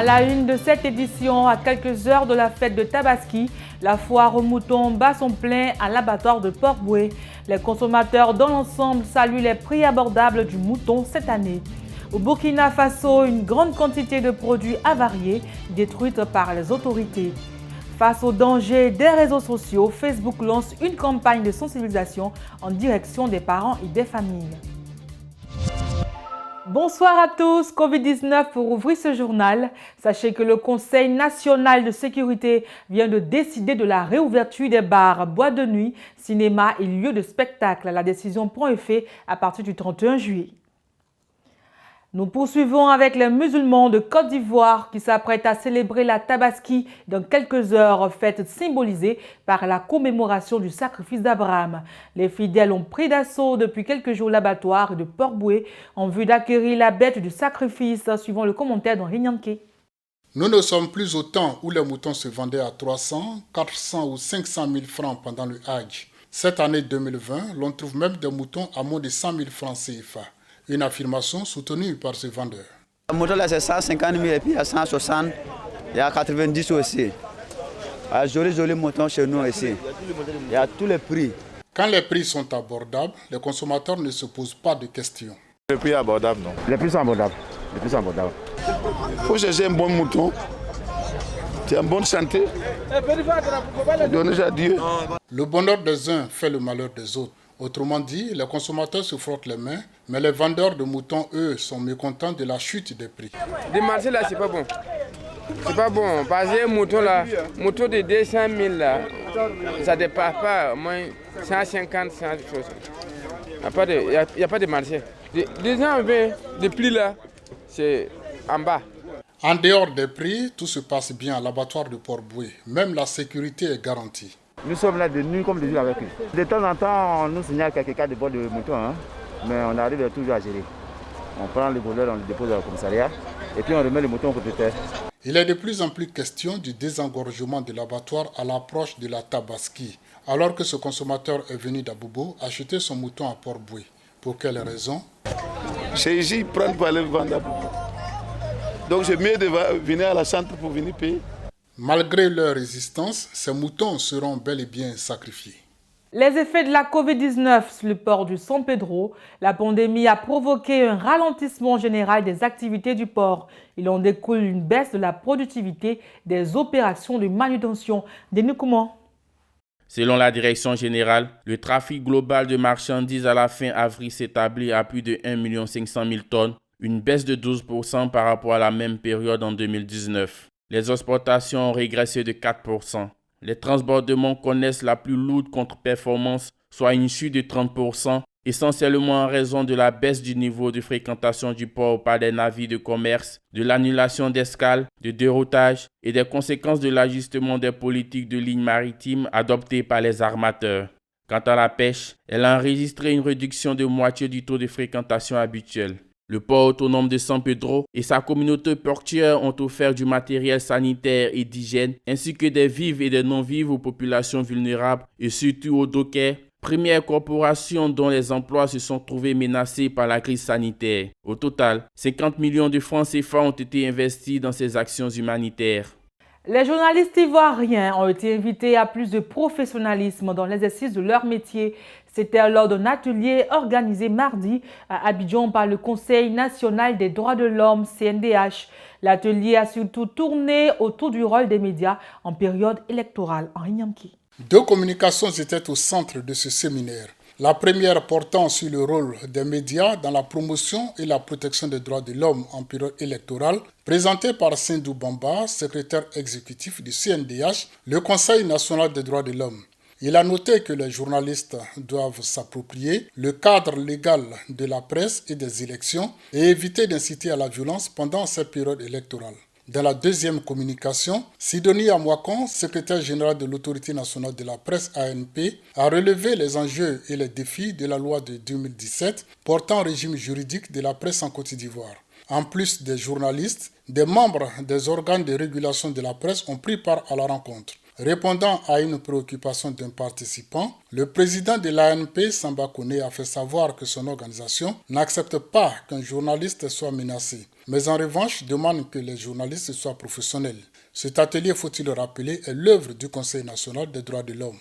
À la une de cette édition, à quelques heures de la fête de Tabaski, la foire aux moutons bat son plein à l'abattoir de Port-Bouët. Les consommateurs dans l'ensemble saluent les prix abordables du mouton cette année. Au Burkina Faso, une grande quantité de produits avariés détruite par les autorités. Face aux dangers des réseaux sociaux, Facebook lance une campagne de sensibilisation en direction des parents et des familles. Bonsoir à tous, Covid-19 pour ouvrir ce journal. Sachez que le Conseil national de sécurité vient de décider de la réouverture des bars, boîtes de nuit, cinéma et lieux de spectacle. La décision prend effet à partir du 31 juillet. Nous poursuivons avec les musulmans de Côte d'Ivoire qui s'apprêtent à célébrer la Tabaski dans quelques heures, fête symbolisée par la commémoration du sacrifice d'Abraham. Les fidèles ont pris d'assaut depuis quelques jours l'abattoir de Port-Bouët en vue d'acquérir la bête du sacrifice, suivant le commentaire d'Henri Nyanké. Nous ne sommes plus au temps où les moutons se vendaient à 300, 400 ou 500 000 francs pendant le Hajj. Cette année 2020, l'on trouve même des moutons à moins de 100 000 francs CFA. Une affirmation soutenue par ce vendeur. Le mouton là c'est 150 000 et puis il y a 160, il y a 90 aussi. Il y a joli mouton chez nous ici. Il y a tous les prix. Quand les prix sont abordables, les consommateurs ne se posent pas de questions. Le prix est abordable, non? Les prix sont abordables. Il faut chercher un bon mouton. Tu es en bonne santé. Donner à Dieu. Le bonheur des uns fait le malheur des autres. Autrement dit, les consommateurs se frottent les mains, mais les vendeurs de moutons, eux, sont mécontents de la chute des prix. Le marché là, c'est pas bon. C'est pas bon. Parce que mouton là, mouton de 200 000 là, ça dépasse pas au moins 150, 160. Il n'y a pas de marché. Les gens veulent des prix là, c'est en bas. En dehors des prix, tout se passe bien à l'abattoir de Port-Bouët. Même la sécurité est garantie. Nous sommes là de nuit comme de jour avec eux. De temps en temps, on nous signale quelques cas de vol de moutons, mais on arrive toujours à gérer. On prend les voleurs, on les dépose au commissariat et puis on remet les moutons au propriétaire. Il est de plus en plus question du désengorgement de l'abattoir à l'approche de la Tabaski, alors que ce consommateur est venu d'Abobo acheter son mouton à Port-Bouët. Pour quelle raison? C'est ici, ils prennent pour aller le vendre à Bobo. Donc c'est mieux de venir à la centre pour venir payer. Malgré leur résistance, ces moutons seront bel et bien sacrifiés. Les effets de la Covid-19 sur le port du San Pedro, la pandémie a provoqué un ralentissement général des activités du port. Il en découle une baisse de la productivité des opérations de manutention. Dénouement. Selon la direction générale, le trafic global de marchandises à la fin avril s'établit à plus de 1 500 000 tonnes, une baisse de 12% par rapport à la même période en 2019. Les exportations ont régressé de 4%. Les transbordements connaissent la plus lourde contre-performance, soit une chute de 30%, essentiellement en raison de la baisse du niveau de fréquentation du port par des navires de commerce, de l'annulation d'escales, de déroutage et des conséquences de l'ajustement des politiques de lignes maritimes adoptées par les armateurs. Quant à la pêche, elle a enregistré une réduction de moitié du taux de fréquentation habituel. Le port autonome de San Pedro et sa communauté portuaire ont offert du matériel sanitaire et d'hygiène, ainsi que des vivres et des non-vivres aux populations vulnérables et surtout aux dockers, première corporation dont les emplois se sont trouvés menacés par la crise sanitaire. Au total, 50 millions de francs CFA ont été investis dans ces actions humanitaires. Les journalistes ivoiriens ont été invités à plus de professionnalisme dans l'exercice de leur métier. C'était lors d'un atelier organisé mardi à Abidjan par le Conseil national des droits de l'homme, CNDH. L'atelier a surtout tourné autour du rôle des médias en période électorale. Henri Nyanké. Deux communications étaient au centre de ce séminaire. La première portant sur le rôle des médias dans la promotion et la protection des droits de l'homme en période électorale, présentée par Sindou Bamba, secrétaire exécutif du CNDH, le Conseil national des droits de l'homme. Il a noté que les journalistes doivent s'approprier le cadre légal de la presse et des élections et éviter d'inciter à la violence pendant cette période électorale. Dans la deuxième communication, Sidonie Amwakon, secrétaire général de l'Autorité nationale de la presse ANP, a relevé les enjeux et les défis de la loi de 2017 portant régime juridique de la presse en Côte d'Ivoire. En plus des journalistes, des membres des organes de régulation de la presse ont pris part à la rencontre. Répondant à une préoccupation d'un participant, le président de l'ANP, Samba Kone, a fait savoir que son organisation n'accepte pas qu'un journaliste soit menacé, mais en revanche demande que les journalistes soient professionnels. Cet atelier, faut-il le rappeler, est l'œuvre du Conseil national des droits de l'homme.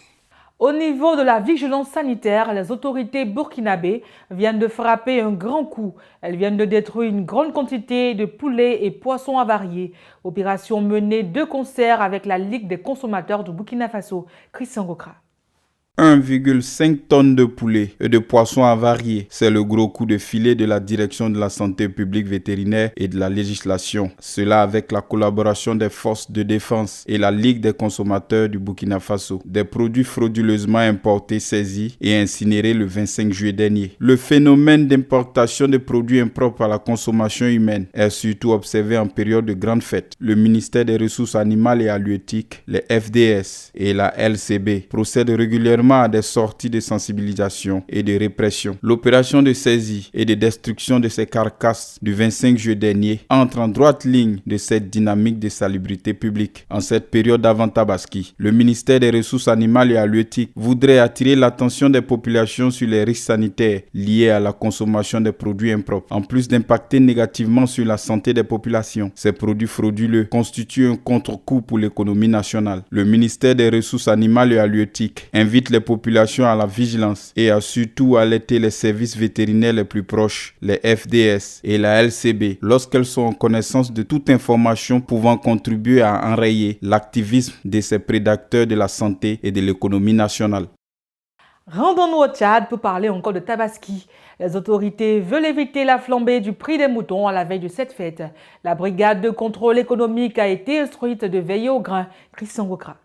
Au niveau de la vigilance sanitaire, les autorités burkinabées viennent de frapper un grand coup. Elles viennent de détruire une grande quantité de poulets et poissons avariés. Opération menée de concert avec la Ligue des consommateurs du Burkina Faso. Christian Gokra. 1,5 tonnes de poulets et de poissons avariés. C'est le gros coup de filet de la direction de la santé publique vétérinaire et de la législation. Cela avec la collaboration des forces de défense et la Ligue des consommateurs du Burkina Faso. Des produits frauduleusement importés saisis et incinérés le 25 juillet dernier. Le phénomène d'importation de produits impropres à la consommation humaine est surtout observé en période de grandes fêtes. Le ministère des Ressources animales et halieutiques, les FDS et la LCB procèdent régulièrement à des sorties de sensibilisation et de répression. L'opération de saisie et de destruction de ces carcasses du 25 juillet dernier entre en droite ligne de cette dynamique de salubrité publique. En cette période d'avant-tabaski, le ministère des Ressources animales et halieutiques voudrait attirer l'attention des populations sur les risques sanitaires liés à la consommation des produits impropres. En plus d'impacter négativement sur la santé des populations, ces produits frauduleux constituent un contre-coup pour l'économie nationale. Le ministère des Ressources animales et halieutiques invite les populations à la vigilance et à surtout alerter les services vétérinaires les plus proches, les FDS et la LCB, lorsqu'elles sont en connaissance de toute information pouvant contribuer à enrayer l'activisme de ces prédateurs de la santé et de l'économie nationale. Rendons-nous au Tchad pour parler encore de Tabaski. Les autorités veulent éviter la flambée du prix des moutons à la veille de cette fête. La brigade de contrôle économique a été instruite de veiller au grain. Christian Gokra.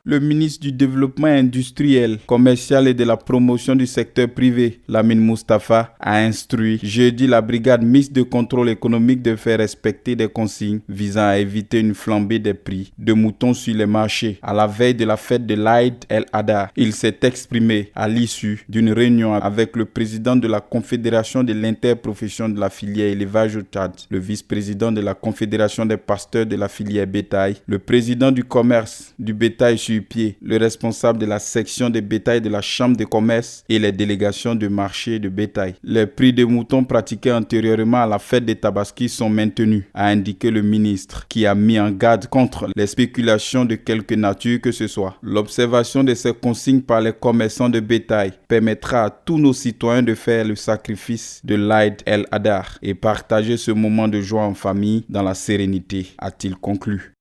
Le ministre du Développement industriel, commercial et de la promotion du secteur privé, Lamine Moustapha, a instruit jeudi la brigade mixte de contrôle économique de faire respecter des consignes visant à éviter une flambée des prix de moutons sur les marchés à la veille de la fête de l'Aïd el-Adha. Il s'est exprimé à l'issue d'une réunion avec le président de la Confédération de l'interprofession de la filière élevage au Tchad, le vice-président de la Confédération des pasteurs de la filière bétail, le président du commerce du bétail sur pied, le responsable de la section de bétail de la Chambre de commerce et les délégations de marché de bétail. Les prix de moutons pratiqués antérieurement à la fête des Tabaski sont maintenus, a indiqué le ministre, qui a mis en garde contre les spéculations de quelque nature que ce soit. L'observation de ces consignes par les commerçants de bétail permettra à tous nos citoyens de faire le sacrifice de l'Aïd el-Adha et partager ce moment de joie en famille dans la sérénité, a-t-il conclu.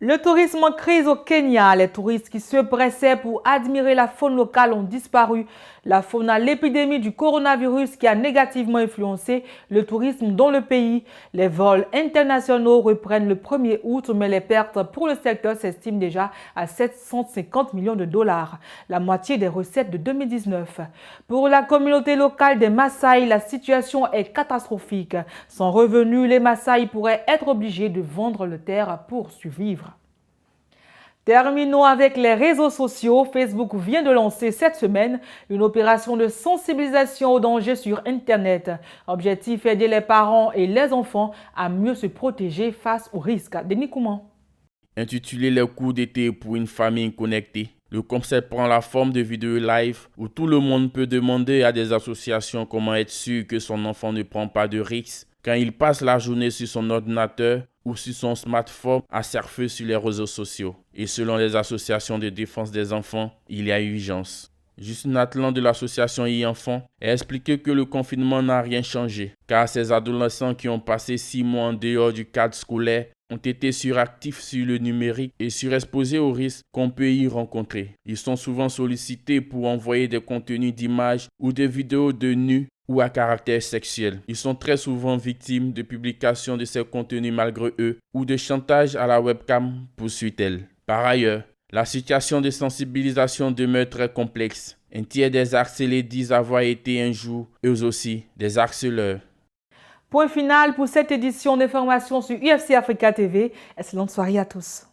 Le tourisme en crise au Kenya. Les touristes qui se pressaient pour admirer la faune locale ont disparu. La faune à l'épidémie du coronavirus qui a négativement influencé le tourisme dans le pays. Les vols internationaux reprennent le 1er août, mais les pertes pour le secteur s'estiment déjà à 750 millions de dollars, la moitié des recettes de 2019. Pour la communauté locale des Maasai, la situation est catastrophique. Sans revenus, les Maasai pourraient être obligés de vendre leurs terres pour survivre. Terminons avec les réseaux sociaux. Facebook vient de lancer cette semaine une opération de sensibilisation aux dangers sur Internet. Objectif, aider les parents et les enfants à mieux se protéger face aux risques. Denis Kouman. Intitulé Les coups d'été pour une famille connectée, le concept prend la forme de vidéos live où tout le monde peut demander à des associations comment être sûr que son enfant ne prend pas de risques quand il passe la journée sur son ordinateur ou sur son smartphone à surfer sur les réseaux sociaux. Et selon les associations de défense des enfants, il y a urgence. Justine Atlan de l'association e-Enfants a expliqué que le confinement n'a rien changé, car ces adolescents qui ont passé 6 mois en dehors du cadre scolaire ont été suractifs sur le numérique et surexposés aux risques qu'on peut y rencontrer. Ils sont souvent sollicités pour envoyer des contenus d'images ou des vidéos de nus ou à caractère sexuel. Ils sont très souvent victimes de publication de ces contenus malgré eux ou de chantage à la webcam, poursuit-elle. Par ailleurs, la situation de sensibilisation demeure très complexe. Un tiers des harcelés disent avoir été un jour, eux aussi, des harceleurs. Point final pour cette édition d'information sur UFC Africa TV. Excellente soirée à tous.